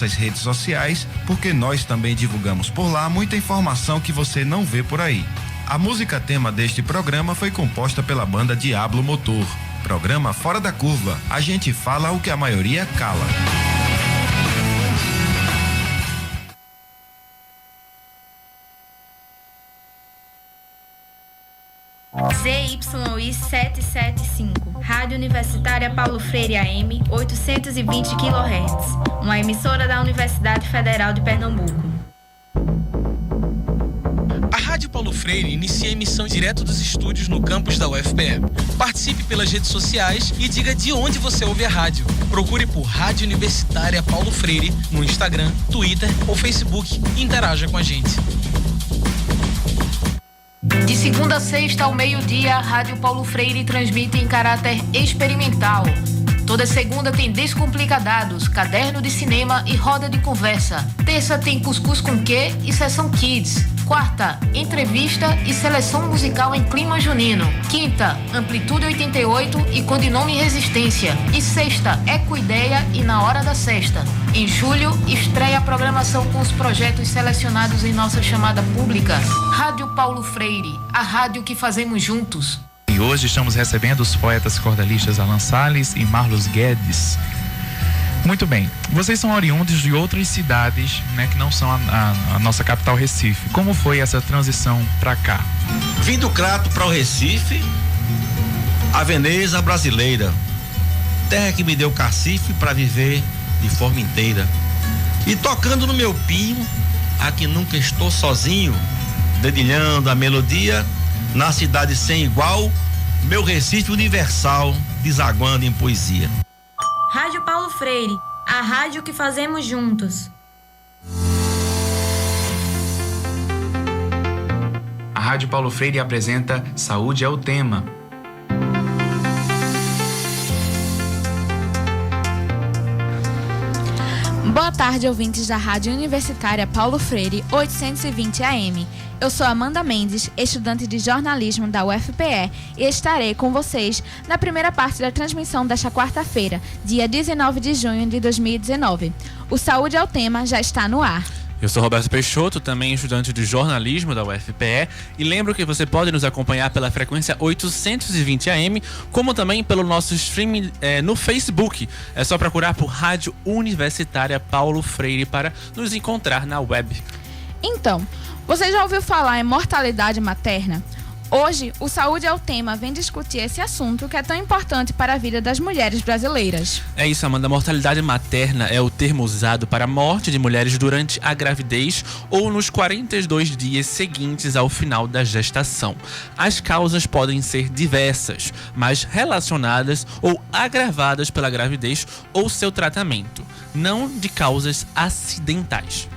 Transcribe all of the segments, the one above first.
Nossas redes sociais, porque nós também divulgamos por lá muita informação que você não vê por aí. A música tema deste programa foi composta pela banda Diablo Motor. Programa Fora da Curva. A gente fala o que a maioria cala. ZYI 775, Rádio Universitária Paulo Freire AM, 820 kHz, uma emissora da Universidade Federal de Pernambuco. A Rádio Paulo Freire inicia a emissão direto dos estúdios no campus da UFPE. Participe pelas redes sociais e diga de onde você ouve a rádio. Procure por Rádio Universitária Paulo Freire no Instagram, Twitter ou Facebook e interaja com a gente. De segunda a sexta ao meio-dia, a Rádio Paulo Freire transmite em caráter experimental. Toda segunda tem Descomplicadados, caderno de cinema e roda de conversa. Terça tem Cuscuz com Quê e Sessão Kids. Quarta, entrevista e seleção musical em clima junino. Quinta, Amplitude 88 e Codinome Resistência. E sexta, Ecoideia e Na Hora da Sesta. Em julho, estreia a programação com os projetos selecionados em nossa chamada pública. Rádio Paulo Freire, a rádio que fazemos juntos. E hoje estamos recebendo os poetas cordalistas Alan Salles e Marlos Guedes. Muito bem, vocês são oriundos de outras cidades, né, que não são a nossa capital Recife. Como foi essa transição para cá? Vim do Crato para o Recife, a Veneza brasileira, terra que me deu cacife para viver de forma inteira. E tocando no meu pinho, aqui nunca estou sozinho, dedilhando a melodia, na cidade sem igual, meu Recife universal, desaguando em poesia. Rádio Paulo Freire, a rádio que fazemos juntos. A Rádio Paulo Freire apresenta Saúde é o Tema. Boa tarde, ouvintes da Rádio Universitária Paulo Freire, 820 AM. Eu sou Amanda Mendes, estudante de jornalismo da UFPE, e estarei com vocês na primeira parte da transmissão desta quarta-feira, dia 19 de junho de 2019. O Saúde é o Tema já está no ar. Eu sou Roberto Peixoto, também estudante de jornalismo da UFPE, e lembro que você pode nos acompanhar pela frequência 820 AM, como também pelo nosso streaming no Facebook. É só procurar por Rádio Universitária Paulo Freire para nos encontrar na web. Então, você já ouviu falar em mortalidade materna? Hoje, o Saúde é o Tema vem discutir esse assunto que é tão importante para a vida das mulheres brasileiras. É isso, Amanda. Mortalidade materna é o termo usado para a morte de mulheres durante a gravidez ou nos 42 dias seguintes ao final da gestação. As causas podem ser diversas, mas relacionadas ou agravadas pela gravidez ou seu tratamento, não de causas acidentais.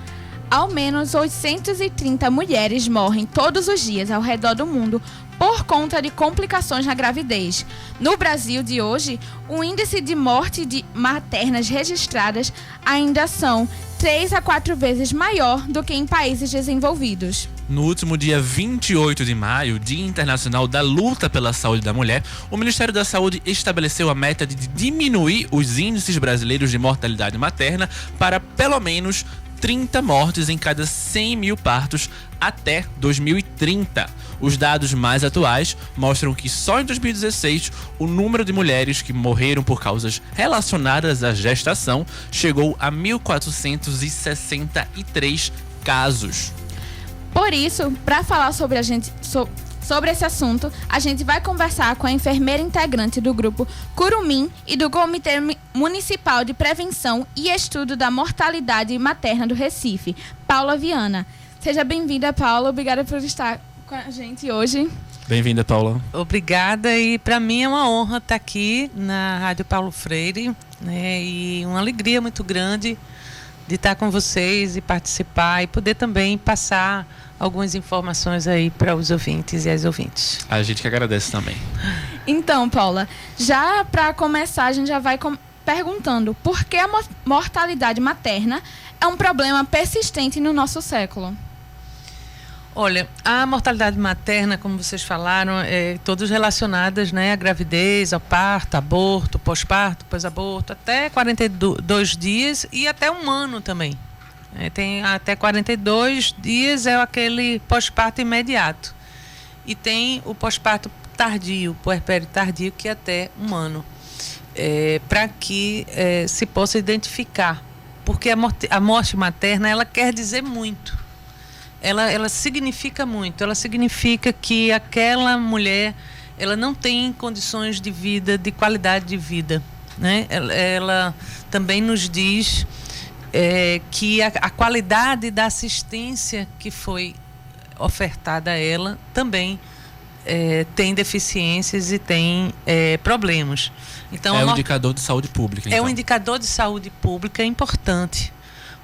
Ao menos 830 mulheres morrem todos os dias ao redor do mundo por conta de complicações na gravidez. No Brasil de hoje, o índice de morte de maternas registradas ainda são 3 a 4 vezes maior do que em países desenvolvidos. No último dia 28 de maio, Dia Internacional da Luta pela Saúde da Mulher, o Ministério da Saúde estabeleceu a meta de diminuir os índices brasileiros de mortalidade materna para pelo menos 30 mortes em cada 100 mil partos até 2030. Os dados mais atuais mostram que só em 2016 o número de mulheres que morreram por causas relacionadas à gestação chegou a 1.463 casos. Por isso, para falar sobre esse assunto, a gente vai conversar com a enfermeira integrante do grupo Curumim e do Comitê Municipal de Prevenção e Estudo da Mortalidade Materna do Recife, Paula Viana. Seja bem-vinda, Paula. Obrigada por estar com a gente hoje. Bem-vinda, Paula. Obrigada, e para mim é uma honra estar aqui na Rádio Paulo Freire, né, e uma alegria muito grande de estar com vocês e participar e poder também passar algumas informações aí para os ouvintes e as ouvintes. A gente que agradece também. Então, Paula, já para começar, a gente já vai perguntando por que a mortalidade materna é um problema persistente no nosso século. Olha, a mortalidade materna, como vocês falaram, todas relacionadas, né, à gravidez, ao parto, aborto, pós-parto, pós-aborto, até 42 dias e até um ano também. Tem até 42 dias é aquele pós-parto imediato. E tem o pós-parto tardio, puerpério tardio, que é até um ano. Para que se possa identificar. Porque a morte materna, ela quer dizer muito. Ela significa muito. Ela significa que aquela mulher, ela não tem condições de vida, de qualidade de vida, né? Ela também nos diz que a qualidade da assistência que foi ofertada a ela também tem deficiências e tem problemas. Então, um indicador de saúde pública. Então. É um indicador de saúde pública importante,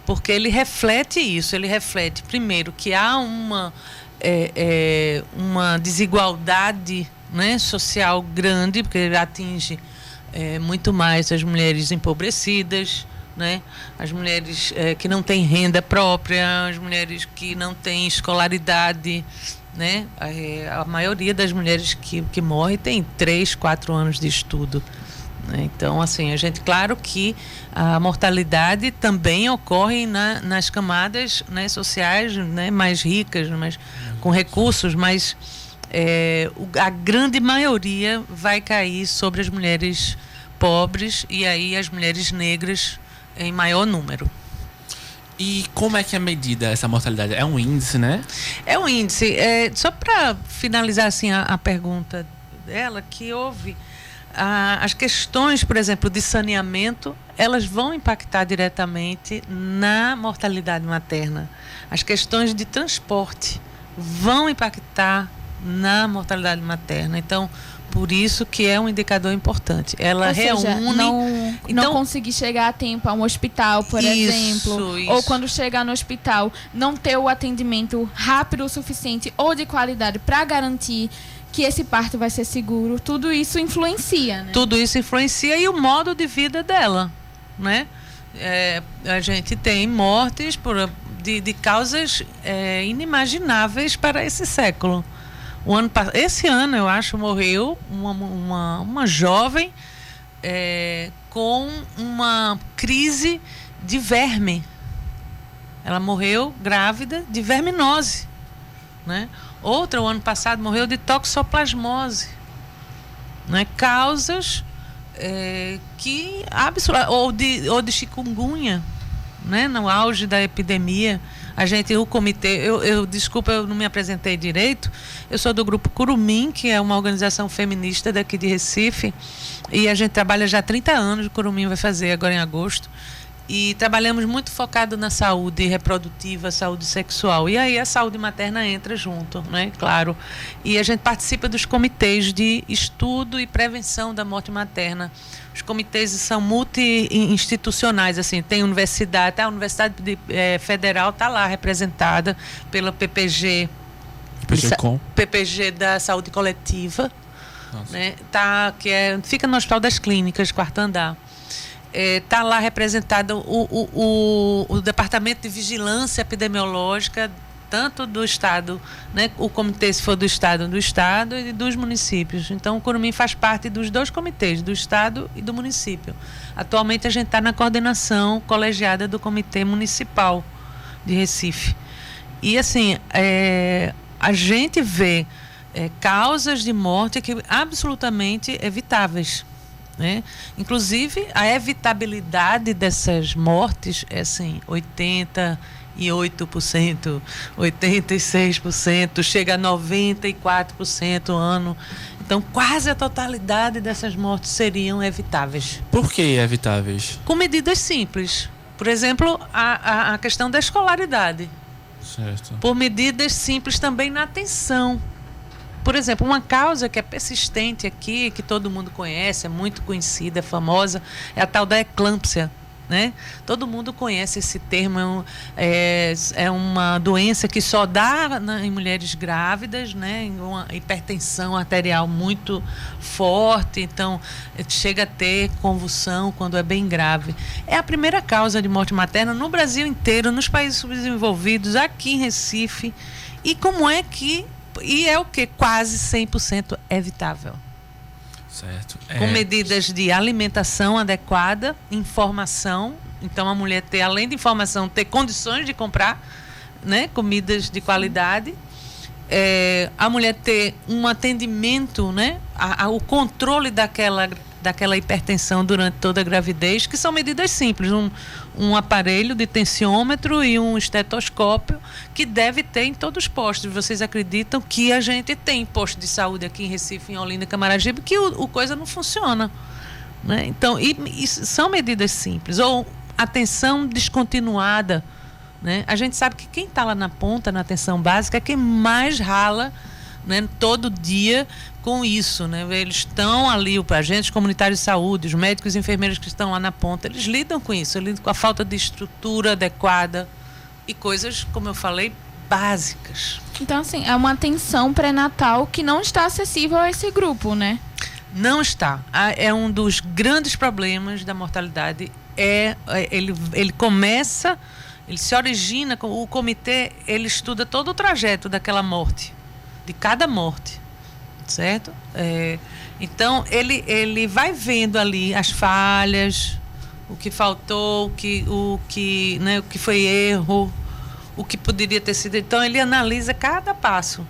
porque ele reflete isso. Ele reflete, primeiro, que há uma desigualdade, né, social grande, porque ele atinge muito mais as mulheres empobrecidas, né, as mulheres que não têm renda própria, as mulheres que não têm escolaridade, né? A maioria das mulheres que morrem tem 3, 4 anos de estudo. Então, assim, claro que a mortalidade também ocorre nas camadas, né, sociais, né, mais ricas, com recursos, mas a grande maioria vai cair sobre as mulheres pobres e aí as mulheres negras em maior número. E como é que é medida essa mortalidade? É um índice, né? É um índice. Só para finalizar assim, a pergunta dela, que houve... as questões, por exemplo, de saneamento, elas vão impactar diretamente na mortalidade materna. As questões de transporte vão impactar na mortalidade materna. Então, por isso que é um indicador importante. Ela reúne... Não conseguir chegar a tempo a um hospital, por exemplo. Ou quando chegar no hospital, não ter o atendimento rápido o suficiente ou de qualidade para garantir que esse parto vai ser seguro. Tudo isso influencia, né? Tudo isso influencia e o modo de vida dela, né? A gente tem mortes de causas inimagináveis para esse século. Esse ano, eu acho, morreu uma jovem com uma crise de verme. Ela morreu grávida de verminose, né? Outra, o ano passado, morreu de toxoplasmose, né? Causas ou de chikungunya, né? No auge da epidemia. O comitê, desculpa, eu não me apresentei direito. Eu sou do grupo Curumim, que é uma organização feminista daqui de Recife, e a gente trabalha já há 30 anos. O Curumim vai fazer agora em agosto. E trabalhamos muito focado na saúde reprodutiva, saúde sexual. E aí a saúde materna entra junto, né? Claro. E a gente participa dos comitês de estudo e prevenção da morte materna. Os comitês são multi-institucionais, assim, tem universidade, a Universidade Federal está lá representada pela PPG, PPG da Saúde Coletiva, né? Fica no Hospital das Clínicas, quarto andar. Está lá representado o Departamento de Vigilância Epidemiológica, tanto do Estado, né? O comitê, se for do Estado e dos municípios. Então, o Curumim faz parte dos dois comitês, do Estado e do município. Atualmente, a gente está na coordenação colegiada do Comitê Municipal de Recife. E, assim, a gente vê causas de morte que absolutamente evitáveis, né? Inclusive, a evitabilidade dessas mortes é, assim, 88%, 86%, chega a 94% ano. Então, quase a totalidade dessas mortes seriam evitáveis. Por que evitáveis? Com medidas simples. Por exemplo, a questão da escolaridade. Certo. Por medidas simples também na atenção. Por exemplo, uma causa que é persistente aqui, que todo mundo conhece, é muito conhecida, é famosa, é a tal da eclâmpsia, né? Todo mundo conhece esse termo, é uma doença que só dá em mulheres grávidas, né? Uma hipertensão arterial muito forte, então chega a ter convulsão quando é bem grave. É a primeira causa de morte materna no Brasil inteiro, nos países subdesenvolvidos, aqui em Recife. E é o que? Quase 100% evitável. Certo. Com medidas de alimentação adequada, informação. Então, a mulher ter, além de informação, ter condições de comprar, né, comidas de qualidade. A mulher ter um atendimento, né, o controle daquela hipertensão durante toda a gravidez, que são medidas simples. Um aparelho de tensiômetro e um estetoscópio que deve ter em todos os postos. Vocês acreditam que a gente tem posto de saúde aqui em Recife, em Olinda, Camaragibe, que o coisa não funciona, né? Então, e são medidas simples. Ou atenção descontinuada, né? A gente sabe que quem está lá na ponta, na atenção básica, é quem mais rala, né, todo dia com isso, né? Eles estão ali, os agentes comunitários de saúde, os médicos e enfermeiros que estão lá na ponta, eles lidam com isso, lidam com a falta de estrutura adequada e coisas, como eu falei, básicas. Então, assim, é uma atenção pré-natal que não está acessível a esse grupo, né? Não está. É um dos grandes problemas da mortalidade. Ele começa, ele se origina, o comitê, ele estuda todo o trajeto daquela morte, de cada morte, certo? Então, ele vai vendo ali as falhas, o que faltou, o que foi erro, o que poderia ter sido. Então, ele analisa cada passo.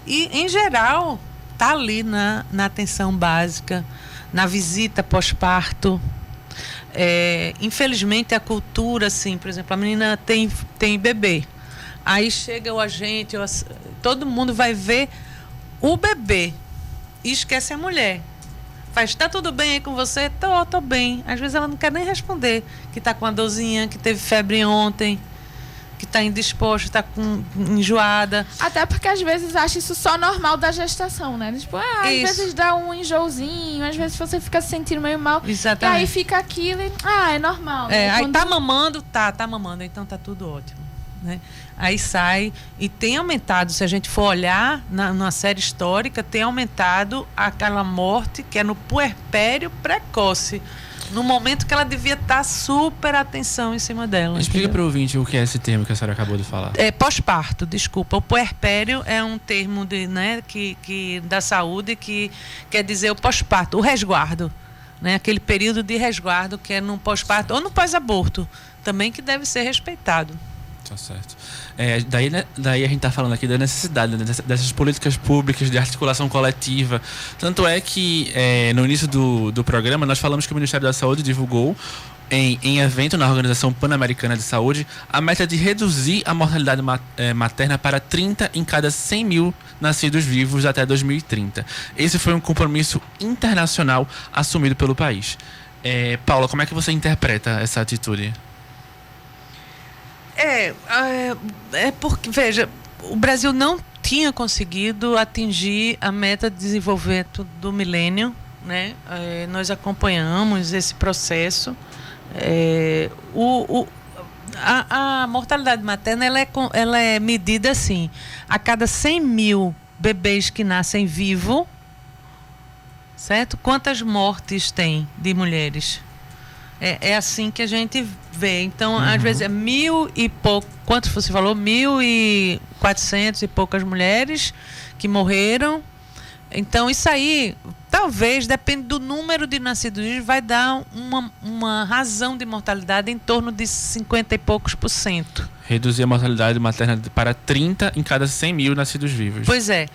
E, em geral, está ali na atenção básica, na visita pós-parto. Infelizmente, a cultura, assim, por exemplo, a menina tem bebê. Aí chega o agente, todo mundo vai ver o bebê e esquece a mulher. Faz, tá tudo bem aí com você? Tô bem. Às vezes ela não quer nem responder, que tá com uma dorzinha, que teve febre ontem, que tá indisposta, tá enjoada. Até porque às vezes acha isso só normal da gestação, né? Tipo, às vezes dá um enjoozinho, às vezes você fica se sentindo meio mal. Exatamente. E aí fica aquilo e, é normal. Né? Aí tá mamando, tá mamando, então tá tudo ótimo, né? Aí sai, e tem aumentado, se a gente for olhar numa série histórica, tem aumentado aquela morte que é no puerpério precoce, no momento que ela devia estar super atenção em cima dela. Explica para o ouvinte o que é esse termo que a senhora acabou de falar. Pós-parto, desculpa. O puerpério é um termo da saúde que quer dizer o pós-parto, o resguardo, né? Aquele período de resguardo que é no pós-parto ou no pós-aborto, também que deve ser respeitado. Tá certo. Daí a gente está falando aqui da necessidade dessas políticas públicas de articulação coletiva. Tanto é que no início do programa nós falamos que o Ministério da Saúde divulgou em evento na Organização Pan-Americana de Saúde a meta de reduzir a mortalidade materna para 30 em cada 100 mil nascidos vivos até 2030. Esse foi um compromisso internacional assumido pelo país. Paula, como é que você interpreta essa atitude? Porque, veja, o Brasil não tinha conseguido atingir a meta de desenvolvimento do milênio, né? Nós acompanhamos esse processo. A mortalidade materna ela é medida assim: a cada 100 mil bebês que nascem vivos, certo? Quantas mortes tem de mulheres? É assim que a gente vê. Então, às vezes é 1.000 e pouco. Quanto você falou? 1.400 e poucas mulheres que morreram. Então, isso aí, talvez, depende do número de nascidos, vai dar uma razão de mortalidade em torno de 50 e poucos %. Reduzir a mortalidade materna para 30 em cada 100 mil nascidos vivos. Pois é.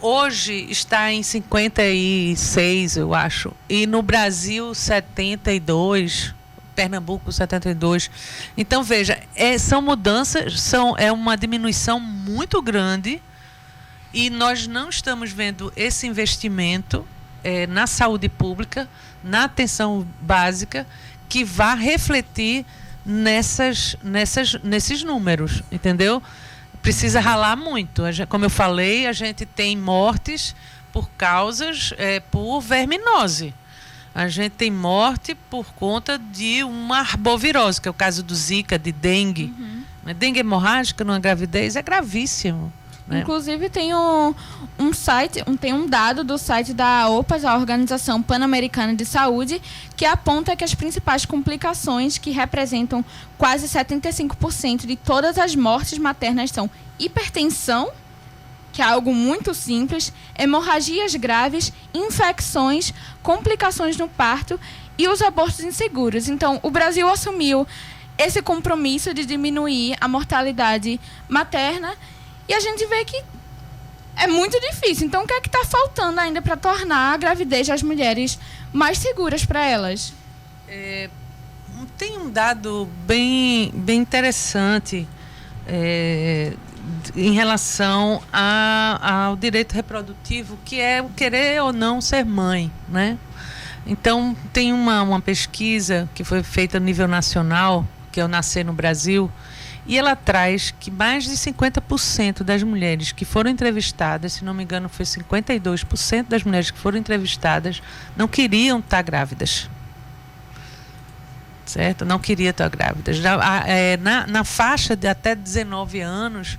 Hoje está em 56, eu acho. E no Brasil, 72. Pernambuco, 72. Então, veja, são mudanças, é uma diminuição muito grande. E nós não estamos vendo esse investimento na saúde pública, na atenção básica, que vá refletir nesses números, entendeu? Precisa ralar muito. Como eu falei, a gente tem mortes por causas por verminose. a gente tem morte por conta de uma arbovirose, que é o caso do Zika, de dengue. Dengue hemorrágica numa gravidez é gravíssimo. Né? Inclusive tem um site, tem um dado do site da OPAS, a Organização Pan-Americana de Saúde, que aponta que as principais complicações, que representam quase 75% de todas as mortes maternas, são hipertensão, que é algo muito simples, hemorragias graves, infecções, complicações no parto e os abortos inseguros. Então, o Brasil assumiu esse compromisso de diminuir a mortalidade materna e a gente vê que é muito difícil. Então, o que é que está faltando ainda para tornar a gravidez das mulheres mais seguras para elas? Tem um dado bem interessante em relação ao direito reprodutivo, que é o querer ou não ser mãe, né? Então, tem uma pesquisa que foi feita a nível nacional, que é o Nascer no Brasil, e ela traz que mais de 50% das mulheres que foram entrevistadas, se não me engano foi 52% das mulheres que foram entrevistadas, não queriam estar grávidas. Certo? Não queriam estar grávidas. Na faixa de até 19 anos,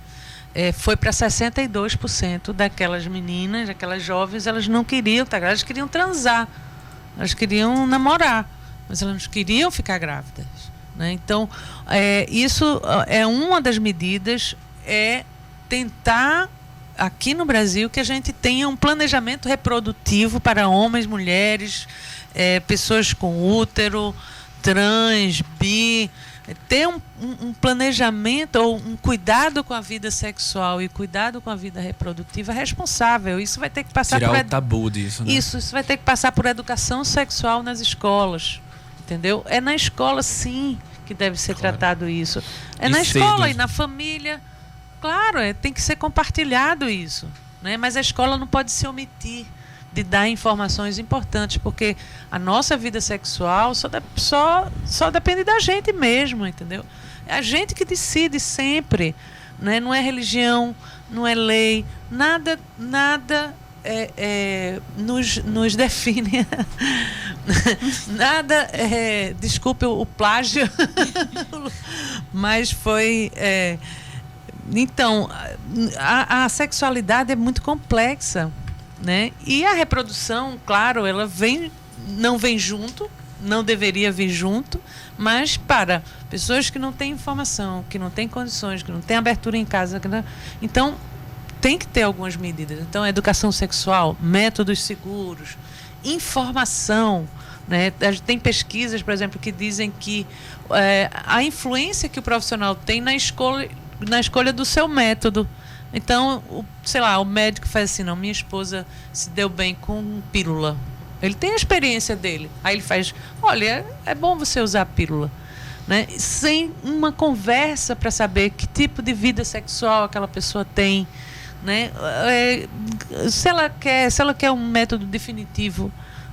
foi para 62% daquelas meninas, daquelas jovens, elas não queriam estar grávidas, elas queriam transar, elas queriam namorar, mas elas não queriam ficar grávidas. Né? Então, isso é uma das medidas, tentar, aqui no Brasil, que a gente tenha um planejamento reprodutivo para homens, mulheres, pessoas com útero, trans, bi, ter um planejamento ou um cuidado com a vida sexual e cuidado com a vida reprodutiva responsável. Isso vai ter que passar tirar o tabu disso, né? Isso vai ter que passar por educação sexual nas escolas, entendeu? É na escola, sim, que deve ser tratado isso. Na escola e na família. Claro, tem que ser compartilhado isso, né? Mas a escola não pode se omitir de dar informações importantes, porque a nossa vida sexual só depende da gente mesmo, entendeu? É a gente que decide sempre, né? Não é religião, não é lei, nada nos define. Nada, desculpe o plágio, mas foi... Então, a sexualidade é muito complexa, né? E a reprodução, claro, ela não vem junto, não deveria vir junto, mas para pessoas que não têm informação, que não têm condições, que não têm abertura em casa, então tem que ter algumas medidas. Então, educação sexual, métodos seguros, informação, né? Tem pesquisas, por exemplo, que dizem que a influência que o profissional tem na escolha do seu método. Então, o médico faz assim, não, minha esposa se deu bem com pílula. Ele tem a experiência dele. Aí ele faz, olha, é bom você usar a pílula. Né? Sem uma conversa para saber que tipo de vida sexual aquela pessoa tem. Né? Se ela quer um método definitivo,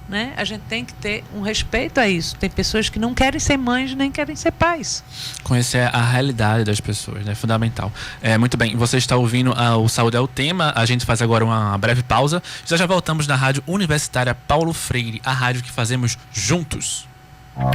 né? A gente tem que ter um respeito a isso. Tem pessoas que não querem ser mães nem querem ser pais. Conhecer a realidade das pessoas, né? É fundamental. Muito bem, você está ouvindo o Saúde é o Tema. A gente faz agora uma breve pausa. Já voltamos na Rádio Universitária Paulo Freire, a rádio que fazemos juntos.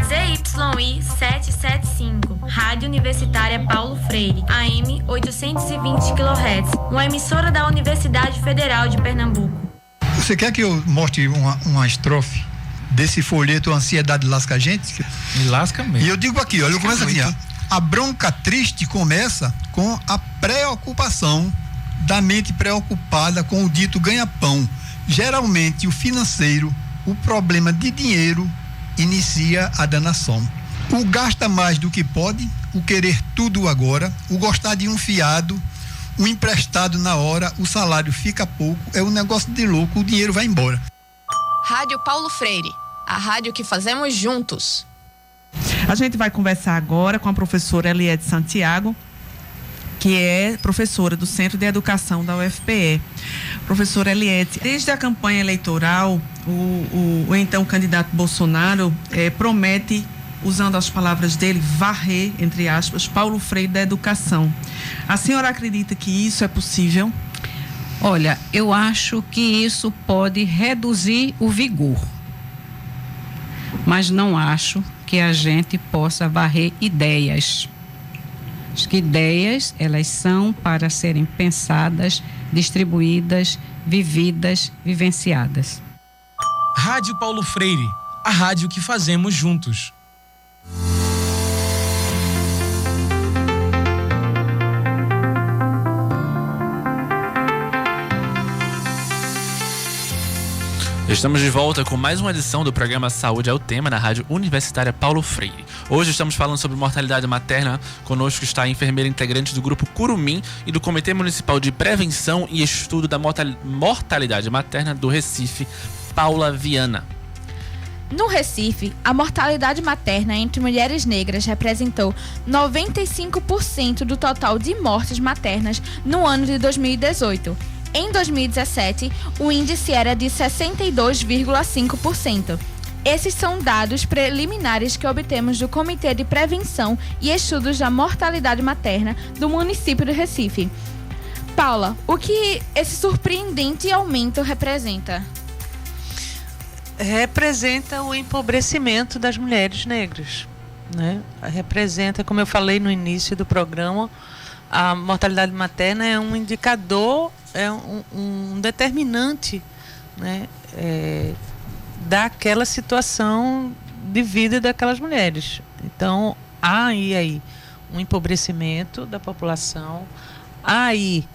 ZYI 775, Rádio Universitária Paulo Freire, AM 820 kHz, uma emissora da Universidade Federal de Pernambuco. Você quer que eu mostre uma estrofe desse folheto Ansiedade Lasca a Gente? Me lasca mesmo. E eu digo aqui, olha, eu começo assim, a bronca triste começa com a preocupação da mente preocupada com o dito ganha-pão. Geralmente o financeiro, o problema de dinheiro inicia a danação. O gasta mais do que pode, o querer tudo agora, o gostar de um fiado, o emprestado na hora, o salário fica pouco, é um negócio de louco, o dinheiro vai embora. Rádio Paulo Freire, a rádio que fazemos juntos. A gente vai conversar agora com a professora Eliette Santiago, que é professora do Centro de Educação da UFPE. Professora Eliette, desde a campanha eleitoral, o então candidato Bolsonaro promete, usando as palavras dele, varrer, entre aspas, Paulo Freire da educação. A senhora acredita que isso é possível? Olha, eu acho que isso pode reduzir o vigor. mas não acho que a gente possa varrer ideias. Acho que ideias, elas são para serem pensadas, distribuídas, vividas, vivenciadas. Rádio Paulo Freire, a rádio que fazemos juntos. Estamos de volta com mais uma edição do programa Saúde é o Tema na Rádio Universitária Paulo Freire. Hoje estamos falando sobre mortalidade materna. Conosco está a enfermeira integrante do Grupo Curumim e do Comitê Municipal de Prevenção e Estudo da Mortalidade Materna do Recife, Paula Viana. No Recife, a mortalidade materna entre mulheres negras representou 95% do total de mortes maternas no ano de 2018. Em 2017, o índice era de 62,5%. Esses são dados preliminares que obtemos do Comitê de Prevenção e Estudos da Mortalidade Materna do município de Recife. Paula, o que esse surpreendente aumento representa? Representa o empobrecimento das mulheres negras, né? Representa, como eu falei no início do programa, a mortalidade materna é um indicador, é um determinante, né, daquela situação de vida daquelas mulheres. Então, há aí um empobrecimento da população, há aí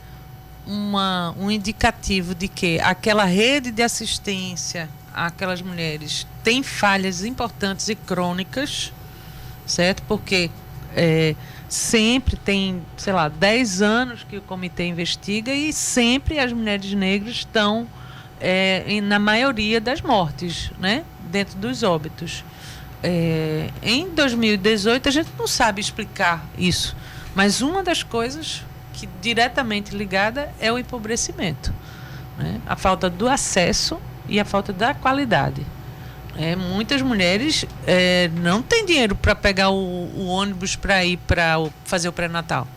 um indicativo de que aquela rede de assistência àquelas mulheres tem falhas importantes e crônicas, certo? Porque sempre tem, 10 anos que o comitê investiga e sempre as mulheres negras estão na maioria das mortes, né? Dentro dos óbitos. Em 2018 a gente não sabe explicar isso, mas uma das coisas que diretamente ligada é o empobrecimento, né? A falta do acesso e a falta da qualidade. Muitas mulheres não têm dinheiro para pegar o ônibus para ir para fazer o pré-natal,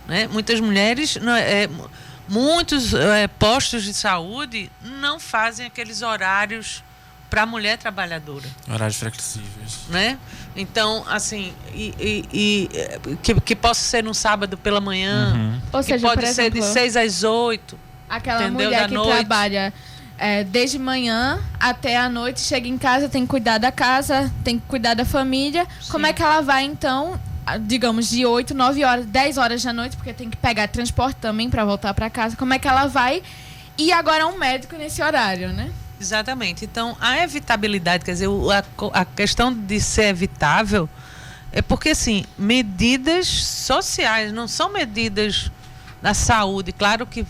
né? Muitas mulheres, muitos postos de saúde não fazem aqueles horários para a mulher trabalhadora. Horários flexíveis, né? Então, assim, que possa ser no sábado pela manhã, Ou seja, pode por ser exemplo, de 6 às 8. Aquela entendeu? mulher Da que noite. trabalha desde manhã até a noite, chega em casa, tem que cuidar da casa, tem que cuidar da família. Sim. Como é que ela vai, então, digamos, de 8, 9 horas, 10 horas da noite, porque tem que pegar transporte também para voltar para casa. Como é que ela vai ir agora a um médico nesse horário, né? Exatamente. Então, a evitabilidade, quer dizer, a questão de ser evitável é porque, assim, medidas sociais, não são medidas da saúde, claro que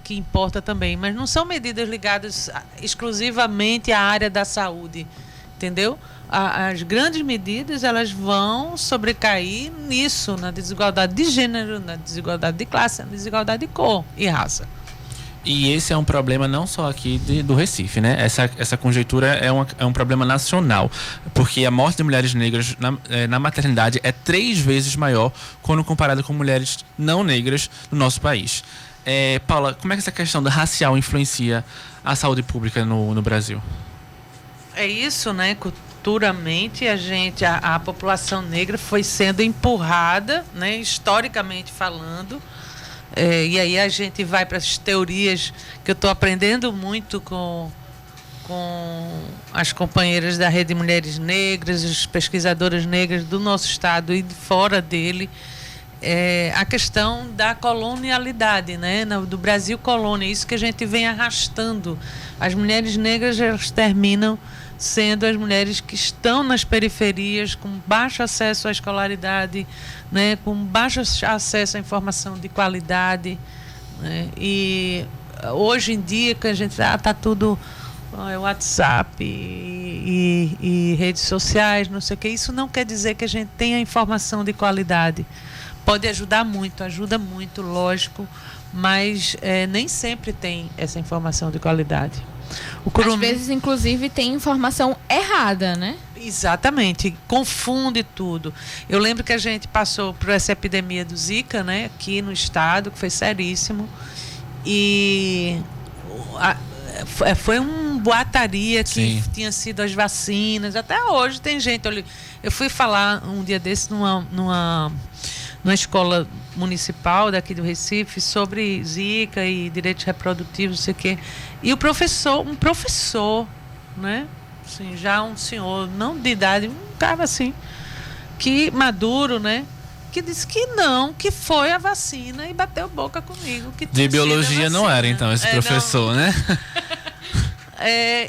importa também, mas não são medidas ligadas exclusivamente à área da saúde, entendeu? As grandes medidas, elas vão sobrecair nisso, na desigualdade de gênero, na desigualdade de classe, na desigualdade de cor e raça. E esse é um problema não só aqui do Recife, né? Essa conjectura é um problema nacional, porque a morte de mulheres negras na maternidade é 3 vezes maior quando comparada com mulheres não negras no nosso país. Paula, como é que essa questão da racial influencia a saúde pública no Brasil? É isso, né? Culturalmente, a população negra foi sendo empurrada, né? Historicamente falando. E aí a gente vai para as teorias que eu estou aprendendo muito com as companheiras da Rede Mulheres Negras, as pesquisadoras negras do nosso estado e de fora dele, a questão da colonialidade, né? Do Brasil colônia, isso que a gente vem arrastando. As mulheres negras, elas terminam sendo as mulheres que estão nas periferias, com baixo acesso à escolaridade, né, com baixo acesso à informação de qualidade, né, e hoje em dia que a gente está tudo WhatsApp e redes sociais, não sei o que, isso não quer dizer que a gente tenha informação de qualidade. Pode ajudar muito, ajuda muito, lógico, mas nem sempre tem essa informação de qualidade. Às vezes, inclusive, tem informação errada, né? Exatamente, confunde tudo. Eu lembro que a gente passou por essa epidemia do Zika, né, aqui no estado, que foi seríssimo, e foi um boataria que Sim. tinha sido as vacinas. Até hoje tem gente. Eu fui falar um dia desse numa escola municipal daqui do Recife sobre Zika e direitos reprodutivos, não sei o quê. E um professor, né? Assim, já um senhor, não de idade, um cara assim, que maduro, né? Que disse que não, que foi a vacina e bateu boca comigo. Que De biologia não era, então, esse professor, né?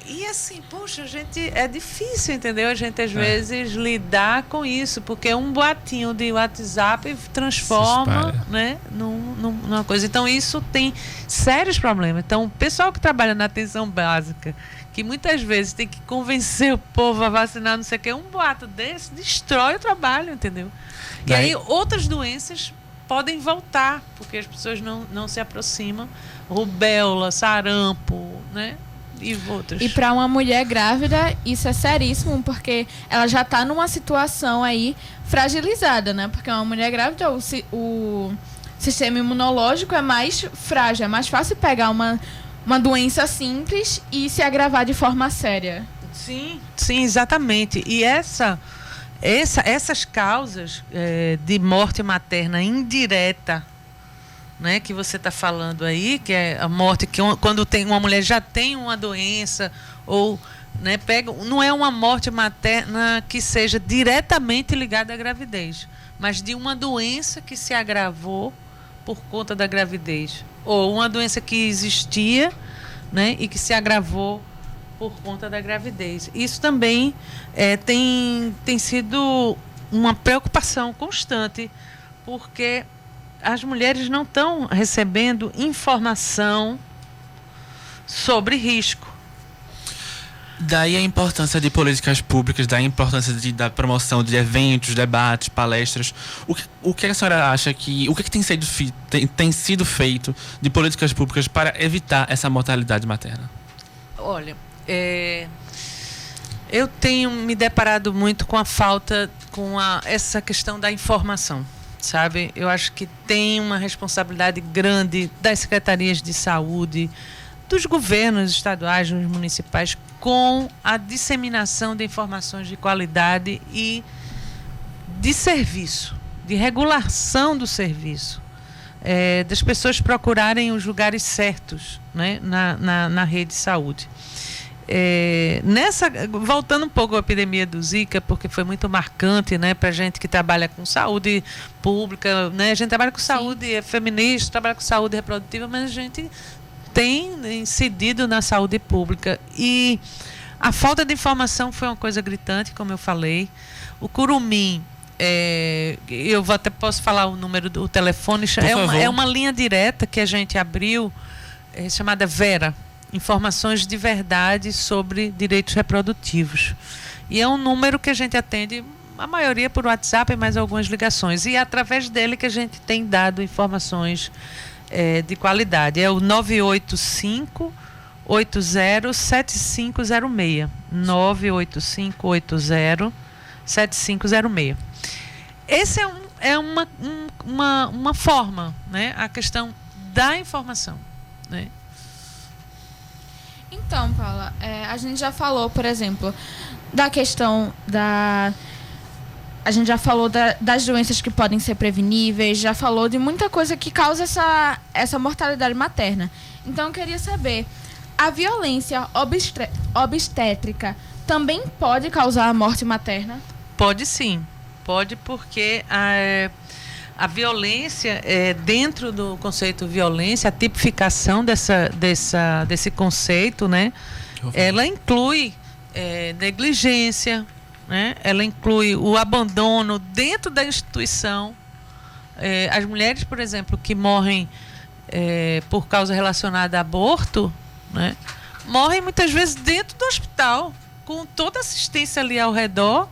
E assim, poxa, é difícil, entendeu? A gente às vezes lidar com isso, porque um boatinho de WhatsApp transforma, né, numa coisa. Então isso tem sérios problemas. Então o pessoal que trabalha na atenção básica, que muitas vezes tem que convencer o povo a vacinar, não sei o quê, um boato desse destrói o trabalho, entendeu? E aí outras doenças podem voltar, porque as pessoas não se aproximam. Rubéola, sarampo, né? E outras. E para uma mulher grávida, isso é seríssimo, porque ela já está numa situação aí fragilizada, né? Porque uma mulher grávida, o sistema imunológico é mais frágil, é mais fácil pegar uma doença simples e se agravar de forma séria. Sim, exatamente. E essas causas de morte materna indireta, né, que você está falando aí, que é a morte que quando uma mulher já tem uma doença ou, né, não é uma morte materna que seja diretamente ligada à gravidez, mas de uma doença que se agravou por conta da gravidez, ou uma doença que existia, né, e que se agravou por conta da gravidez. Isso também tem sido uma preocupação constante, porque as mulheres não estão recebendo informação sobre risco. Daí a importância de políticas públicas, da importância da promoção de eventos, debates, palestras. O que a senhora acha o que tem sido feito de políticas públicas para evitar essa mortalidade materna? Olha, eu tenho me deparado muito com a falta, essa questão da informação. Sabe, eu acho que tem uma responsabilidade grande das secretarias de saúde, dos governos estaduais, dos municipais, com a disseminação de informações de qualidade e de serviço, de regulação do serviço, das pessoas procurarem os lugares certos, né, na rede de saúde. Voltando um pouco à epidemia do Zika, porque foi muito marcante, né, para a gente que trabalha com saúde pública, né, a gente trabalha com saúde feminista, trabalha com saúde reprodutiva, mas a gente tem incidido na saúde pública e a falta de informação foi uma coisa gritante, como eu falei. O Curumim, eu até posso falar o número do telefone, é uma linha direta que a gente abriu, chamada Vera, informações de verdade sobre direitos reprodutivos. E é um número que a gente atende, a maioria por WhatsApp, mais algumas ligações. E é através dele que a gente tem dado informações de qualidade. É o 985-80-7506. 985-80-7506. Esse é uma forma, né? A questão da informação, né? Então, Paula, a gente já falou, por exemplo, da questão a gente já falou das doenças que podem ser preveníveis, já falou de muita coisa que causa essa mortalidade materna. Então, eu queria saber, a violência obstétrica também pode causar a morte materna? Pode sim, pode, porque a violência, dentro do conceito violência, a tipificação desse conceito, né, ela inclui negligência, né, ela inclui o abandono dentro da instituição. As mulheres, por exemplo, que morrem por causa relacionada a aborto, né, morrem muitas vezes dentro do hospital, com toda a assistência ali ao redor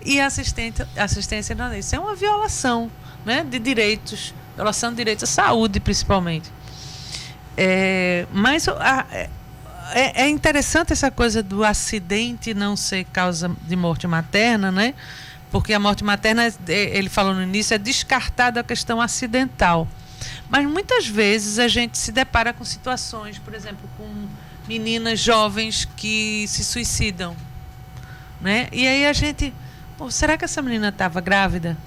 e assistência não. Isso é uma violação, né, de direitos, violação de direitos à saúde, principalmente. Mas é interessante essa coisa do acidente não ser causa de morte materna, né? Porque a morte materna, ele falou no início, é descartada a questão acidental. Mas muitas vezes a gente se depara com situações, por exemplo, com meninas jovens que se suicidam, né? E aí a gente, será que essa menina estava grávida?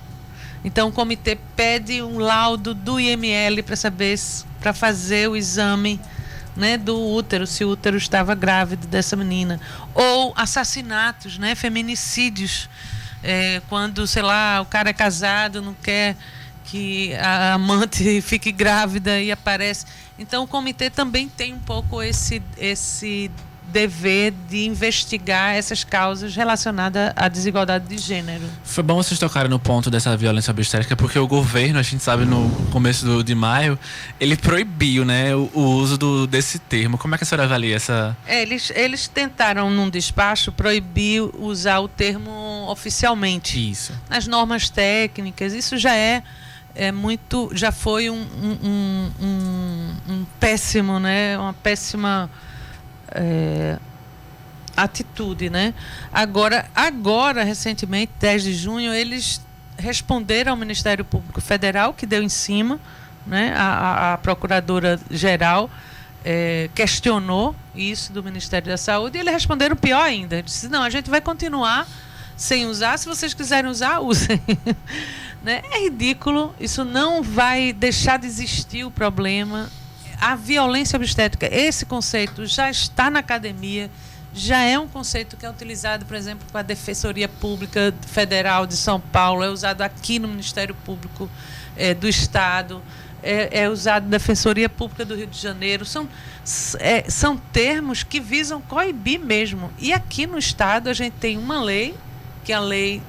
Então o comitê pede um laudo do IML para fazer o exame, né, do útero, se o útero estava grávido dessa menina. Ou assassinatos, né, feminicídios, quando, sei lá, o cara é casado, não quer que a amante fique grávida e aparece. Então o comitê também tem um pouco esse dever de investigar essas causas relacionadas à desigualdade de gênero. Foi bom vocês tocarem no ponto dessa violência obstétrica, porque o governo, a gente sabe, no começo de maio, ele proibiu, né, o uso desse termo. Como é que a senhora avalia essa... Eles tentaram, num despacho, proibir usar o termo oficialmente. Isso. Nas normas técnicas, isso já já foi um péssimo, né, uma péssima atitude, né? Agora, recentemente, 10 de junho, eles responderam ao Ministério Público Federal, que deu em cima, né? A Procuradora-Geral questionou isso do Ministério da Saúde, e eles responderam pior ainda. Disse, não, a gente vai continuar sem usar, se vocês quiserem usar, usem. Né? É ridículo, isso não vai deixar de existir o problema. A violência obstétrica, esse conceito já está na academia, já é um conceito que é utilizado, por exemplo, com a Defensoria Pública Federal de São Paulo, é usado aqui no Ministério Público do Estado, é usado na Defensoria Pública do Rio de Janeiro. São termos que visam coibir mesmo. E aqui no Estado a gente tem uma lei, que é a lei,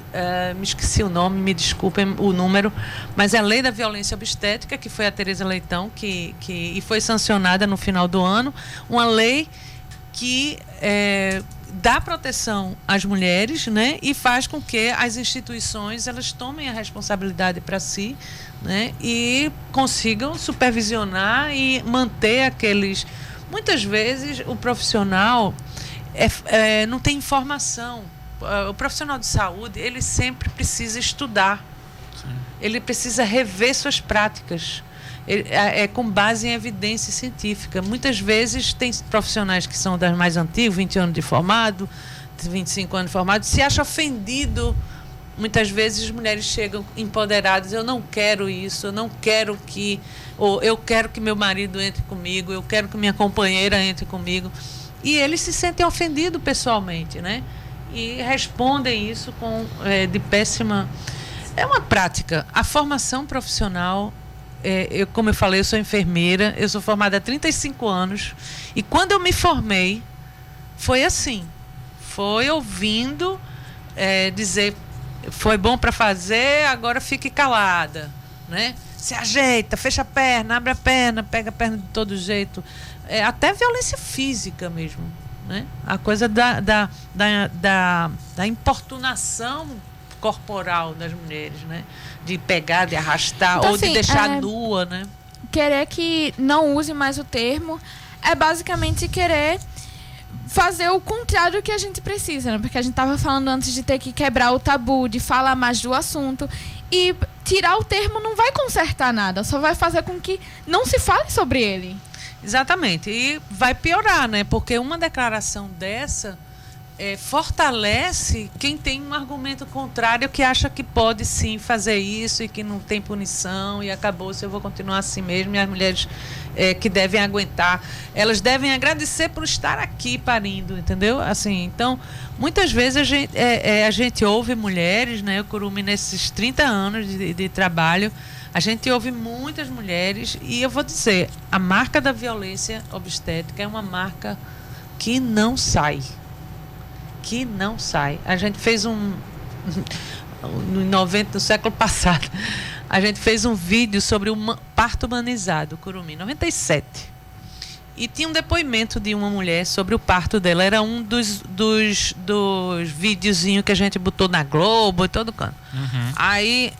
me esqueci o nome, me desculpem o número, mas é a lei da violência obstétrica, que foi a Tereza Leitão, e foi sancionada no final do ano, uma lei que dá proteção às mulheres, né, e faz com que as instituições elas tomem a responsabilidade para si, né, e consigam supervisionar e manter aqueles... Muitas vezes o profissional não tem informação. O profissional de saúde, ele sempre precisa estudar. Sim. Ele precisa rever suas práticas. Com base em evidência científica. Muitas vezes tem profissionais que são das mais antigas, 20 anos de formado, 25 anos de formado, se acha ofendido. Muitas vezes as mulheres chegam empoderadas, eu não quero isso, eu não quero que... Ou eu quero que meu marido entre comigo, eu quero que minha companheira entre comigo. E eles se sentem ofendidos pessoalmente, né? E respondem isso de péssima... É uma prática. A formação profissional, como eu falei, eu sou enfermeira, eu sou formada há 35 anos, e quando eu me formei, foi assim, foi ouvindo dizer, foi bom para fazer, agora fique calada, né? Se ajeita, fecha a perna, abre a perna, pega a perna de todo jeito. Até violência física mesmo. Né? A coisa da importunação corporal das mulheres, né? De pegar, de arrastar, então, ou assim, de deixar nua, né? Querer que não use mais o termo é basicamente querer fazer o contrário do que a gente precisa, né? Porque a gente estava falando antes de ter que quebrar o tabu, de falar mais do assunto, e tirar o termo não vai consertar nada, só vai fazer com que não se fale sobre ele. Exatamente, e vai piorar, né? Porque uma declaração dessa fortalece quem tem um argumento contrário, que acha que pode sim fazer isso e que não tem punição e acabou, se eu vou continuar assim mesmo. E as mulheres que devem aguentar, elas devem agradecer por estar aqui parindo, entendeu? Assim, então, muitas vezes a gente ouve mulheres, né? O Curumim, nesses 30 anos de trabalho, a gente ouve muitas mulheres, e eu vou dizer, a marca da violência obstétrica é uma marca que não sai. Que não sai. A gente fez no século passado, a gente fez um vídeo sobre o parto humanizado, Curumim, 97. E tinha um depoimento de uma mulher sobre o parto dela. Era um dos videozinhos que a gente botou na Globo e todo canto. Uhum. Aí...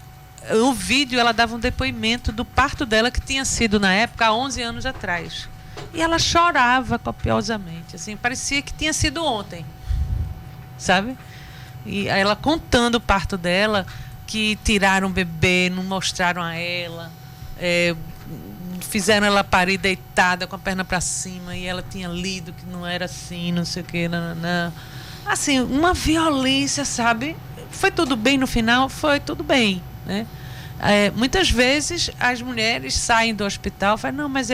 o vídeo, ela dava um depoimento do parto dela, que tinha sido na época há 11 anos atrás, e ela chorava copiosamente, assim, parecia que tinha sido ontem, sabe? E aí ela contando o parto dela, que tiraram o bebê, não mostraram a ela, fizeram ela parir deitada com a perna para cima e ela tinha lido que não era assim, não sei o que, não. Assim, uma violência, sabe? Foi tudo bem no final? Foi tudo bem, né? Muitas vezes as mulheres saem do hospital e falam, não, mas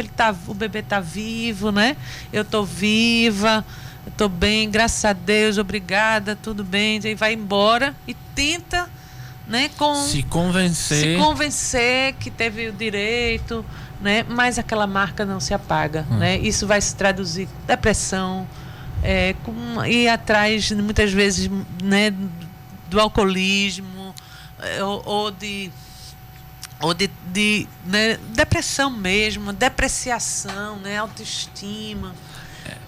o bebê tá vivo, né? Eu tô viva, eu tô bem, graças a Deus, obrigada, tudo bem. Aí vai embora e tenta, né, se convencer que teve o direito, né? Mas aquela marca não se apaga, né? Isso vai se traduzir em depressão, ir atrás, muitas vezes, né, do alcoolismo, ou de né, depressão mesmo, depreciação, né, autoestima.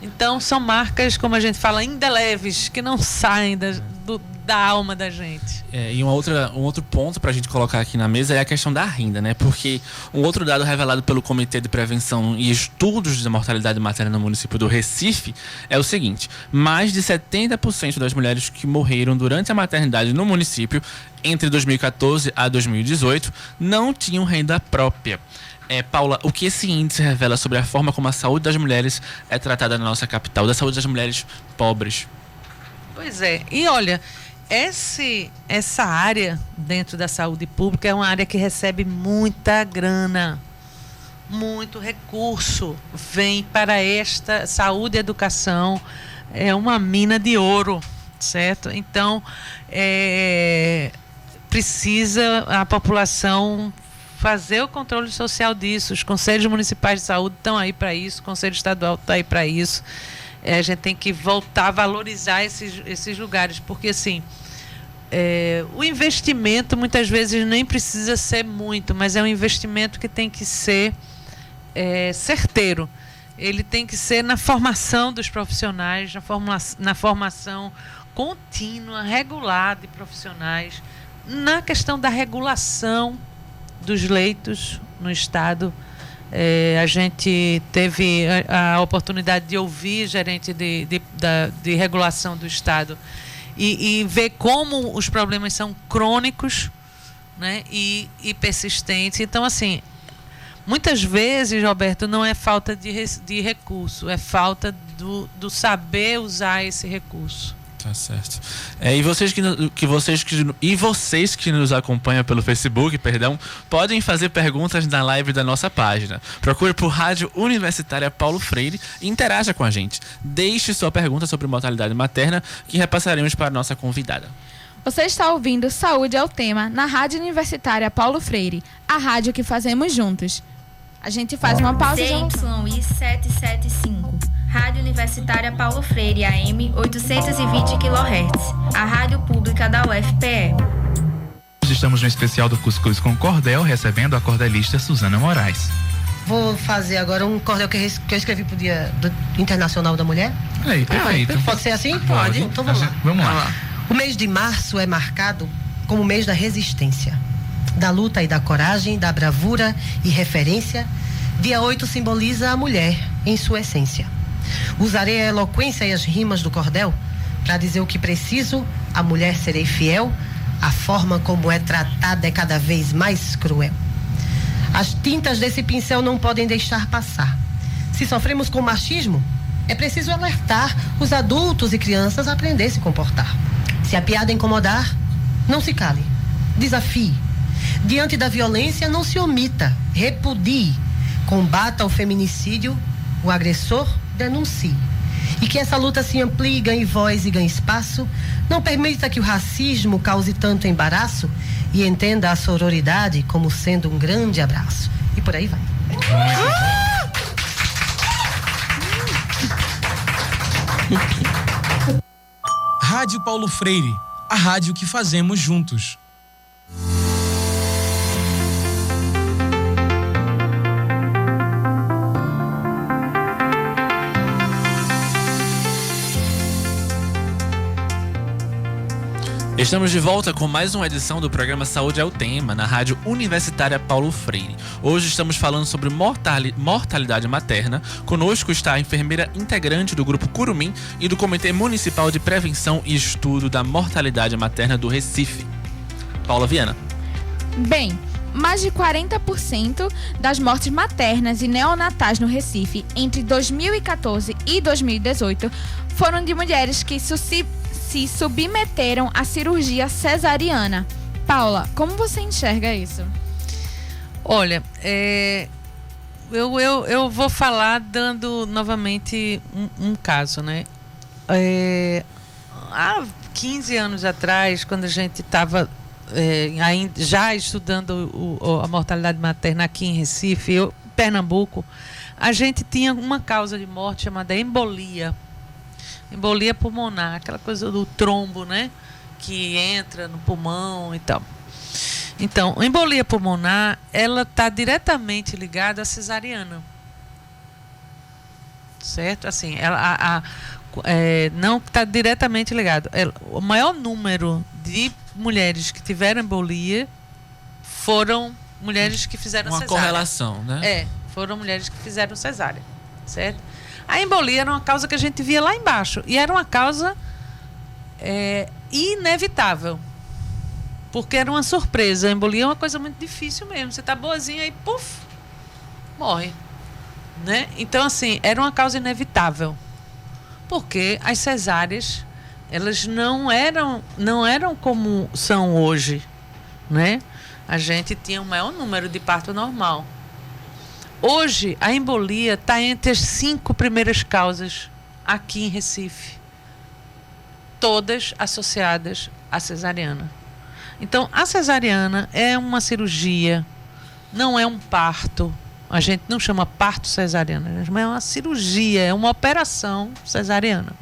Então são marcas, como a gente fala, indeléveis, que não saem da alma da gente. E um outro ponto para a gente colocar aqui na mesa é a questão da renda, né? Porque um outro dado revelado pelo Comitê de Prevenção e Estudos da Mortalidade Materna no município do Recife é o seguinte: mais de 70% das mulheres que morreram durante a maternidade no município entre 2014 a 2018 não tinham renda própria. Paula, o que esse índice revela sobre a forma como a saúde das mulheres é tratada na nossa capital, da saúde das mulheres pobres? Pois é, e olha, essa área dentro da saúde pública é uma área que recebe muita grana, muito recurso vem para esta saúde e educação, é uma mina de ouro, certo? Então, precisa a população fazer o controle social disso. Os conselhos municipais de saúde estão aí para isso, o conselho estadual está aí para isso. A gente tem que voltar a valorizar esses lugares, porque assim, o investimento muitas vezes nem precisa ser muito, mas é um investimento que tem que ser certeiro. Ele tem que ser na formação dos profissionais, na formação contínua, regular de profissionais, na questão da regulação dos leitos no estado. A gente teve a oportunidade de ouvir gerente de regulação do estado e ver como os problemas são crônicos, né, e persistentes. Então, assim, muitas vezes, Roberto, não é falta de recurso, é falta do saber usar esse recurso. Tá certo. E vocês que nos acompanham pelo Facebook, podem fazer perguntas na live da nossa página. Procure por Rádio Universitária Paulo Freire e interaja com a gente. Deixe sua pergunta sobre mortalidade materna que repassaremos para a nossa convidada. Você está ouvindo Saúde é o Tema na Rádio Universitária Paulo Freire, a rádio que fazemos juntos. A gente faz uma pausa. CYI 775, Rádio Universitária Paulo Freire, AM 820 kHz, a rádio pública da UFPE. Estamos no especial do Cuscuz com Cordel, recebendo a cordelista Suzana Moraes. Vou fazer agora um cordel que eu escrevi pro Dia Internacional da Mulher. Perfeito. Pode ser assim? Pode. Então vamos lá. Vamos lá. O mês de março é marcado como o mês da resistência, da luta e da coragem, da bravura e referência. Dia 8 simboliza a mulher em sua essência. Usarei a eloquência e as rimas do cordel para dizer o que preciso, a mulher serei fiel, a forma como é tratada é cada vez mais cruel. As tintas desse pincel não podem deixar passar. Se sofremos com machismo, é preciso alertar os adultos e crianças a aprender a se comportar. Se a piada incomodar, não se cale, desafie. Diante da violência, não se omita, repudie. Combata o feminicídio, o agressor denuncie. E que essa luta se amplie, ganhe voz e ganhe espaço. Não permita que o racismo cause tanto embaraço e entenda a sororidade como sendo um grande abraço. E por aí vai. Rádio Paulo Freire, a rádio que fazemos juntos. Estamos de volta com mais uma edição do programa Saúde é o Tema, na Rádio Universitária Paulo Freire. Hoje estamos falando sobre mortalidade materna. Conosco está a enfermeira integrante do Grupo Curumim e do Comitê Municipal de Prevenção e Estudo da Mortalidade Materna do Recife, Paula Viana. Bem, Mais de 40% das mortes maternas e neonatais no Recife entre 2014 e 2018 foram de mulheres que se submeteram à cirurgia cesariana. Paula, como você enxerga isso? Olha, eu vou falar dando novamente um caso, né? Há 15 anos atrás, quando a gente estava já estudando a mortalidade materna aqui em Recife, Pernambuco, a gente tinha uma causa de morte chamada embolia pulmonar, aquela coisa do trombo, né, que entra no pulmão e tal. Então, a embolia pulmonar, ela está diretamente ligada à cesariana, certo? Assim, ela não está diretamente ligado. O maior número de mulheres que tiveram embolia foram mulheres que fizeram cesárea. Uma correlação, né? Foram mulheres que fizeram cesárea, certo? A embolia era uma causa que a gente via lá embaixo e era uma causa inevitável, porque era uma surpresa. A embolia é uma coisa muito difícil mesmo. Você está boazinha e puf, morre, né? Então, assim, era uma causa inevitável, porque as cesáreas, elas não eram como são hoje, né? A gente tinha o maior número de parto normal. Hoje, a embolia está entre as 5 primeiras causas aqui em Recife, todas associadas à cesariana. Então, a cesariana é uma cirurgia, não é um parto. A gente não chama parto cesariana, a gente chama uma cirurgia, é uma operação cesariana.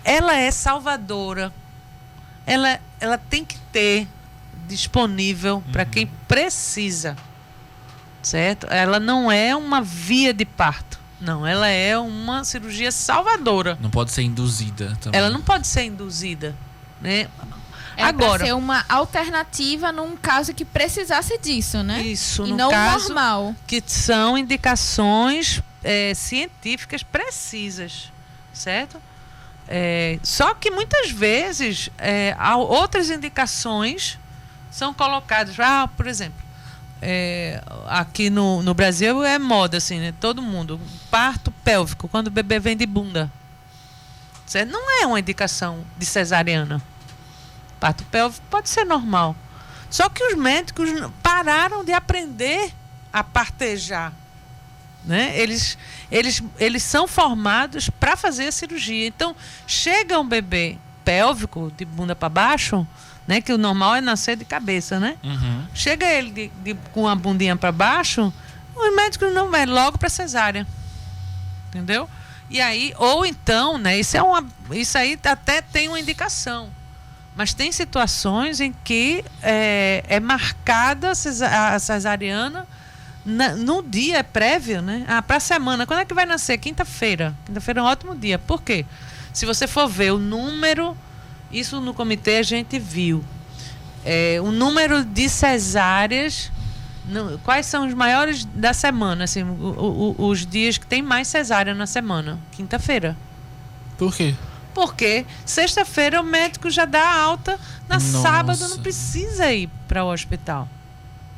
Ela é salvadora, ela tem que ter disponível para quem precisa, certo? Ela não é uma via de parto, não, ela é uma cirurgia salvadora. Não pode ser induzida também. Ela não pode ser induzida, né? Agora, ser uma alternativa num caso que precisasse disso, né? Isso, e no não caso normal. Que são indicações científicas precisas, certo? Só que muitas vezes outras indicações são colocadas. Por exemplo, aqui no Brasil é moda, assim, né? Todo mundo, parto pélvico, quando o bebê vem de bunda. Certo? Não é uma indicação de cesariana. Parto pélvico pode ser normal. Só que os médicos pararam de aprender a partejar, né? Eles são formados para fazer a cirurgia. Então, chega um bebê pélvico, de bunda para baixo, né? Que o normal é nascer de cabeça, né? Uhum. Chega ele com a bundinha para baixo, os médicos não vão logo para cesárea. Entendeu? E aí, ou então, né? Isso aí até tem uma indicação. Mas tem situações em que é marcada a cesariana no dia prévio, né? Para a semana. Quando é que vai nascer? Quinta-feira. Quinta-feira é um ótimo dia. Por quê? Se você for ver o número, isso no comitê a gente viu. O número de cesáreas, quais são os maiores da semana? Assim, os dias que tem mais cesárea na semana? Quinta-feira. Por quê? Porque sexta-feira o médico já dá alta, sábado não precisa ir para o hospital.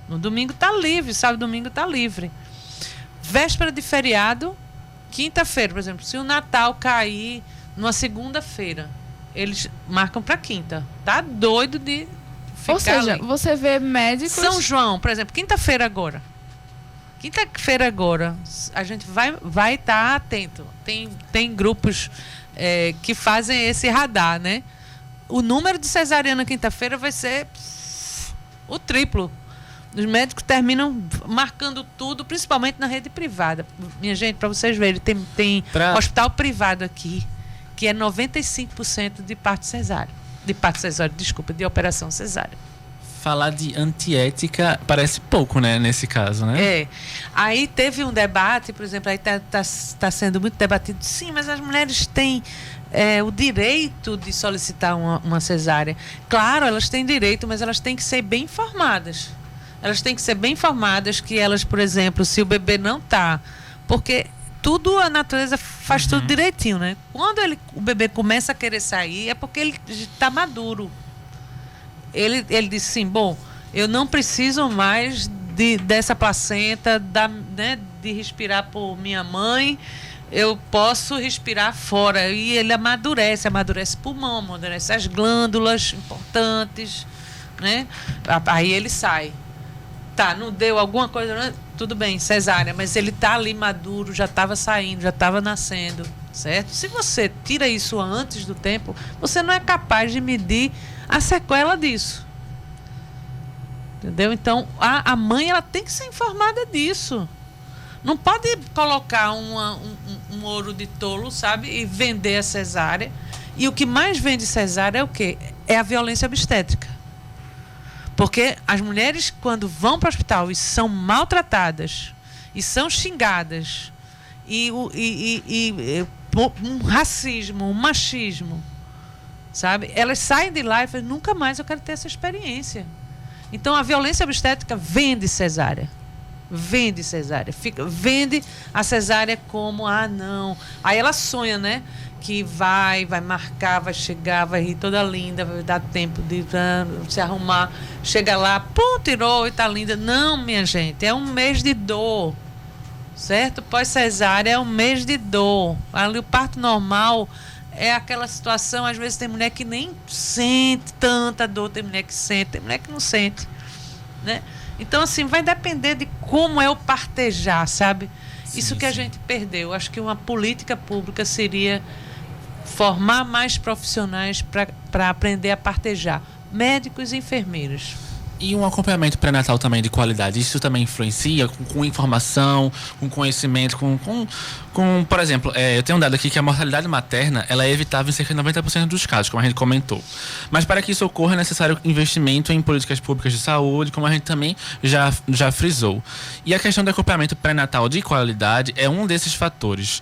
No domingo está livre, sábado e domingo está livre. Véspera de feriado, quinta-feira, por exemplo, se o Natal cair numa segunda-feira, eles marcam para quinta. Tá doido de ficar. Ou seja, ali. Você vê médicos... São João, por exemplo, quinta-feira agora, a gente vai estar atento. Tem grupos que fazem esse radar, né? O número de cesariana quinta-feira vai ser o triplo. Os médicos terminam marcando tudo, principalmente na rede privada. Minha gente, para vocês verem, tem hospital privado aqui, que é 95% de parto cesáreo. De operação cesárea. Falar de antiética parece pouco, né, nesse caso, né? Aí teve um debate, por exemplo, aí tá sendo muito debatido. Sim, mas as mulheres têm o direito de solicitar uma cesárea. Claro, elas têm direito, mas elas têm que ser bem informadas. Elas têm que ser bem informadas que elas, por exemplo, se o bebê não tá... Porque tudo, a natureza faz tudo direitinho, né? Quando o bebê começa a querer sair, é porque ele está maduro. Ele disse assim, bom, Eu não preciso mais dessa placenta, né, de respirar por minha mãe. Eu posso respirar fora. E ele amadurece pulmão, amadurece as glândulas importantes, né? Aí ele sai. Tá, não deu alguma coisa, tudo bem, cesárea, mas ele tá ali maduro, já estava saindo, já estava nascendo, certo? Se você tira isso antes do tempo, você não é capaz de medir a sequela disso. Entendeu? Então, a mãe, ela tem que ser informada disso. Não pode colocar um ouro de tolo, sabe? E vender a cesárea. E o que mais vende cesárea é o quê? É a violência obstétrica. Porque as mulheres, quando vão para o hospital e são maltratadas, e são xingadas, e um racismo, um machismo, sabe? Elas saem de lá e falam, nunca mais eu quero ter essa experiência. Então, a violência obstétrica vende cesárea. Vende cesárea. Vende a cesárea como, não. Aí ela sonha, né? Que vai marcar, vai chegar, vai rir toda linda, vai dar tempo de se arrumar. Chega lá, pum, tirou e tá linda. Não, minha gente, é um mês de dor. Certo? Pós-cesárea é um mês de dor. Ali o parto normal é aquela situação, às vezes tem mulher que nem sente tanta dor, tem mulher que sente, tem mulher que não sente, né? Então, assim, vai depender de como é o partejar, sabe? Sim, isso que a gente perdeu. Acho que uma política pública seria formar mais profissionais para aprender a partejar. Médicos e enfermeiras. E um acompanhamento pré-natal também de qualidade, isso também influencia com informação, com conhecimento, com por exemplo, eu tenho um dado aqui que a mortalidade materna, ela é evitável em cerca de 90% dos casos, como a gente comentou. Mas para que isso ocorra é necessário investimento em políticas públicas de saúde, como a gente também já frisou. E a questão do acompanhamento pré-natal de qualidade é um desses fatores.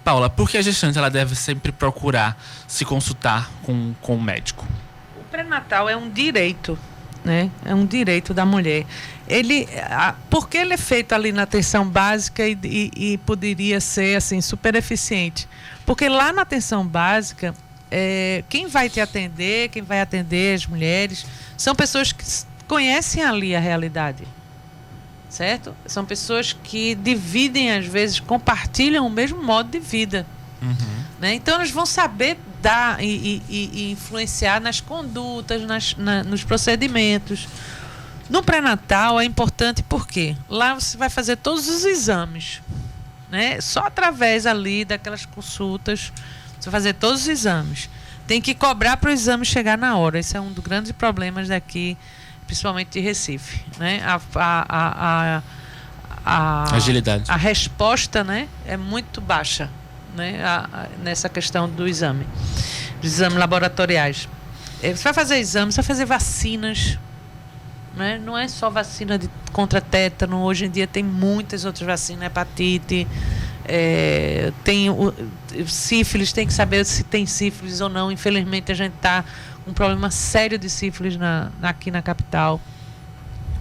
Paula, por que a gestante ela deve sempre procurar se consultar com o médico? O pré-natal é um direito. Né? É um direito da mulher. Porque ele é feito ali na atenção básica e poderia ser assim, super eficiente. Porque lá na atenção básica, quem vai te atender, quem vai atender as mulheres, são pessoas que conhecem ali a realidade. Certo? São pessoas que dividem, às vezes, compartilham o mesmo modo de vida. Uhum. Né? Então elas vão saber dar e influenciar nas condutas, nos procedimentos. No pré-natal é importante porque lá você vai fazer todos os exames, né? Só através ali daquelas consultas você vai fazer todos os exames. Tem que cobrar para o exame chegar na hora. Esse é um dos grandes problemas daqui, principalmente de Recife, né? A agilidade. A resposta, né, é muito baixa. Né, nessa questão do exame, dos exames laboratoriais. Você vai fazer exames, você vai fazer vacinas, né? Não é só vacina contra tétano, hoje em dia tem muitas outras vacinas, hepatite, tem sífilis, tem que saber se tem sífilis ou não. Infelizmente a gente está com um problema sério de sífilis aqui na capital,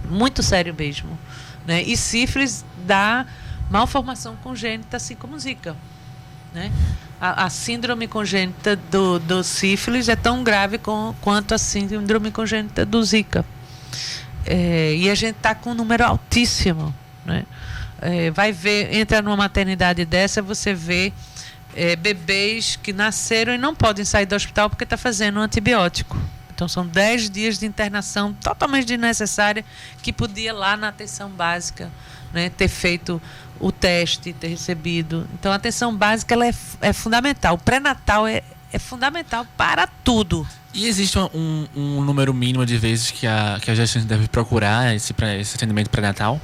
muito sério mesmo, né? E sífilis dá malformação congênita, assim como Zika. Né? A síndrome congênita do sífilis é tão grave quanto a síndrome congênita do Zika. E a gente está com um número altíssimo. Né? Vai ver, entra numa maternidade dessa, você vê bebês que nasceram e não podem sair do hospital porque está fazendo um antibiótico. Então são 10 dias de internação totalmente desnecessária que podia lá na atenção básica, né, ter feito o teste, ter recebido. Então a atenção básica ela é fundamental. O pré-natal é fundamental para tudo. E existe um número mínimo de vezes que a gestante deve procurar esse atendimento pré-natal?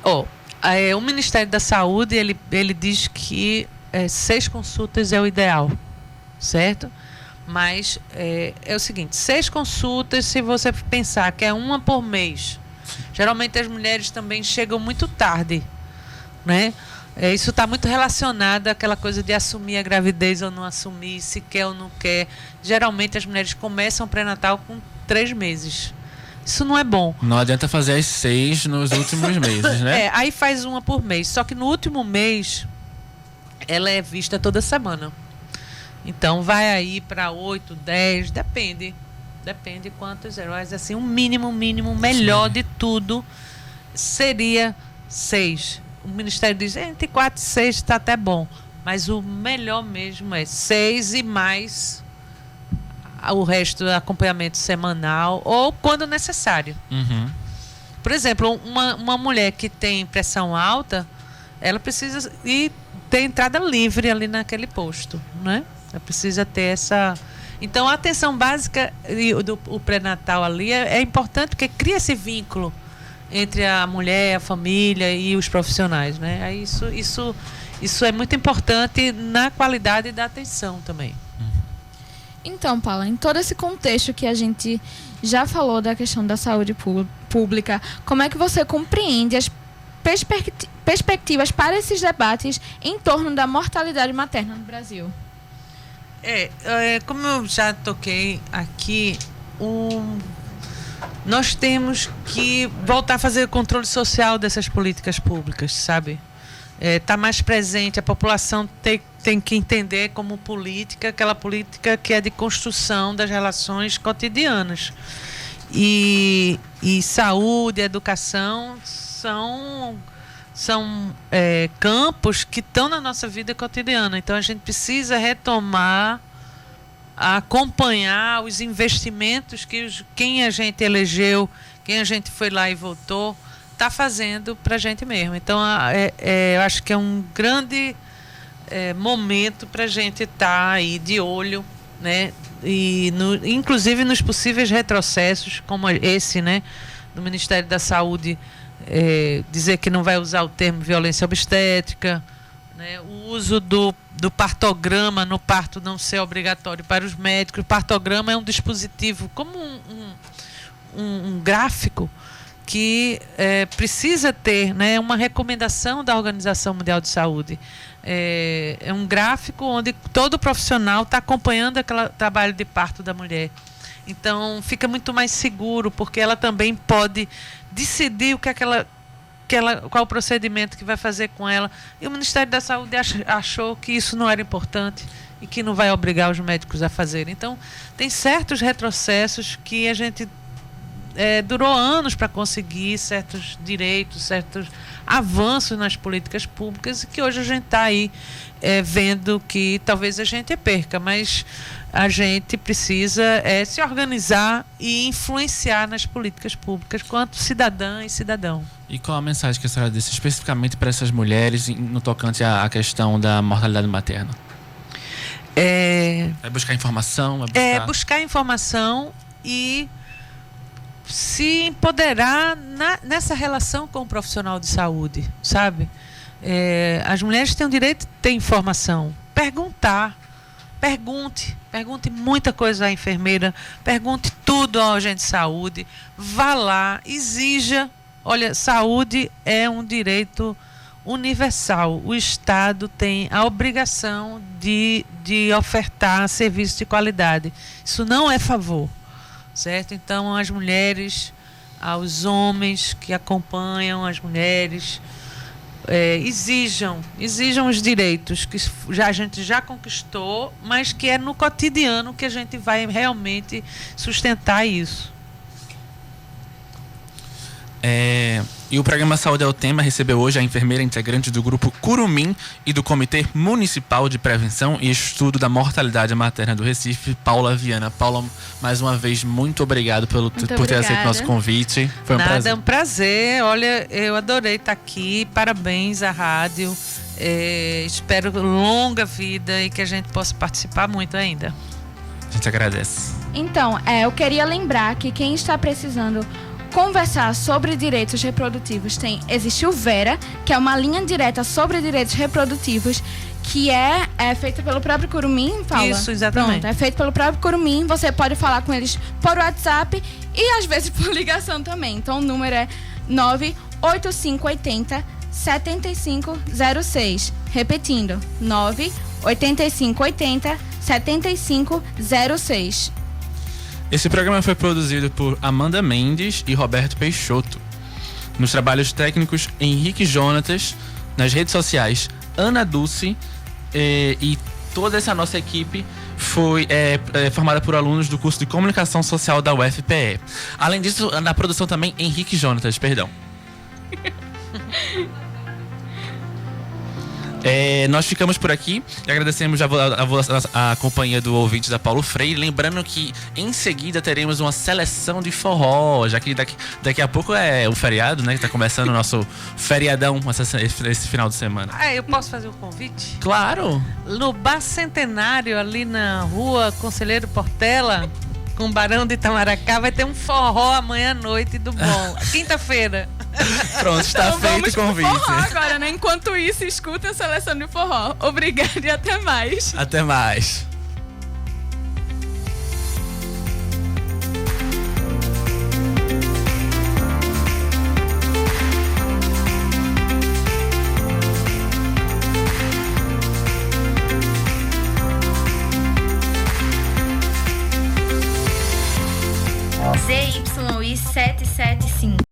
O Ministério da Saúde ele diz que 6 consultas é o ideal, certo? Mas é o seguinte, 6 consultas, se você pensar que é uma por mês, geralmente as mulheres também chegam muito tarde, né? Isso está muito relacionado àquela coisa de assumir a gravidez ou não assumir, se quer ou não quer. Geralmente as mulheres começam o pré-natal com 3 meses. Isso não é bom. Não adianta fazer as 6 nos últimos meses, né? Aí faz uma por mês. Só que no último mês, ela é vista toda semana. Então vai aí para 8, 10, depende depende quantos heróis. Assim, o mínimo melhor de tudo seria 6. O Ministério diz, entre 4 e 6 está até bom. Mas o melhor mesmo é 6 e mais o resto do acompanhamento semanal ou quando necessário. Uhum. Por exemplo, uma mulher que tem pressão alta, ela precisa ter entrada livre ali naquele posto, né? Ela precisa ter essa... Então, a atenção básica e o pré-natal ali é importante porque cria esse vínculo entre a mulher, a família e os profissionais, né? Aí isso é muito importante na qualidade da atenção também. Então, Paula, em todo esse contexto que a gente já falou da questão da saúde pública, como é que você compreende as perspectivas para esses debates em torno da mortalidade materna no Brasil? Como eu já toquei aqui, nós temos que voltar a fazer o controle social dessas políticas públicas, sabe? Tá mais presente, a população tem que entender como política, aquela política que é de construção das relações cotidianas. E saúde, educação são campos que estão na nossa vida cotidiana. Então a gente precisa retomar, acompanhar os investimentos que quem a gente elegeu, quem a gente foi lá e votou, está fazendo para a gente mesmo. Então, eu acho que é um grande momento para a gente estar aí de olho, né? E inclusive nos possíveis retrocessos, como esse, né? Do Ministério da Saúde dizer que não vai usar o termo violência obstétrica, né? O uso do partograma no parto não ser obrigatório para os médicos. O partograma é um dispositivo como um gráfico que precisa ter, né, uma recomendação da Organização Mundial de Saúde. É um gráfico onde todo profissional está acompanhando aquele trabalho de parto da mulher. Então, fica muito mais seguro, porque ela também pode decidir o que qual o procedimento que vai fazer com ela. E o Ministério da Saúde achou que isso não era importante e que não vai obrigar os médicos a fazerem. Então, tem certos retrocessos que a gente durou anos para conseguir certos direitos, certos avanços nas políticas públicas, e que hoje a gente está aí vendo que talvez a gente perca, mas a gente precisa se organizar e influenciar nas políticas públicas quanto cidadã e cidadão. E qual a mensagem que a senhora disse especificamente para essas mulheres no tocante à questão da mortalidade materna? Vai buscar informação? Buscar informação e se empoderar nessa relação com o profissional de saúde, sabe? As mulheres têm o direito de ter informação. Pergunte muita coisa à enfermeira, pergunte tudo ao agente de saúde, vá lá, exija. Olha, saúde é um direito universal. O Estado tem a obrigação de ofertar serviços de qualidade. Isso não é favor. Certo? Então, as mulheres, aos homens que acompanham as mulheres, exijam os direitos que a gente já conquistou, mas que é no cotidiano que a gente vai realmente sustentar isso. E o programa Saúde é o Tema recebeu hoje a enfermeira integrante do grupo Curumim e do Comitê Municipal de Prevenção e Estudo da Mortalidade Materna do Recife, Paula Viana. Paula, mais uma vez, muito obrigado por ter aceito o nosso convite. Foi um prazer. É um prazer. Olha, eu adorei estar aqui. Parabéns à rádio. Espero longa vida e que a gente possa participar muito ainda. A gente agradece. Então, eu queria lembrar que quem está precisando conversar sobre direitos reprodutivos existe o Vera, que é uma linha direta sobre direitos reprodutivos, que é feita pelo próprio Curumim, Paula? Isso, exatamente. Pronto, é feito pelo próprio Curumim. Você pode falar com eles por WhatsApp e às vezes por ligação também. Então o número é 98580 7506. Repetindo, 98580 7506. Esse programa foi produzido por Amanda Mendes e Roberto Peixoto. Nos trabalhos técnicos, Henrique Jonatas. Nas redes sociais, Ana Dulce e Toda essa nossa equipe foi formada por alunos do curso de Comunicação Social da UFPE. Além disso, na produção também, Henrique Jonatas, perdão. Nós ficamos por aqui e agradecemos a companhia do ouvinte da Paulo Freire. Lembrando que em seguida teremos uma seleção de forró, já que daqui a pouco é o feriado, né? Que tá começando o nosso feriadão esse final de semana. Eu posso fazer um convite? Claro! No Bar Centenário, ali na rua Conselheiro Portela, com Barão de Itamaracá, vai ter um forró amanhã à noite do bom. Quinta-feira. Pronto, está então feito o convite. Forró agora, né? Enquanto isso, escutem a seleção de forró. Obrigada e até mais. Até mais. ZYI 775.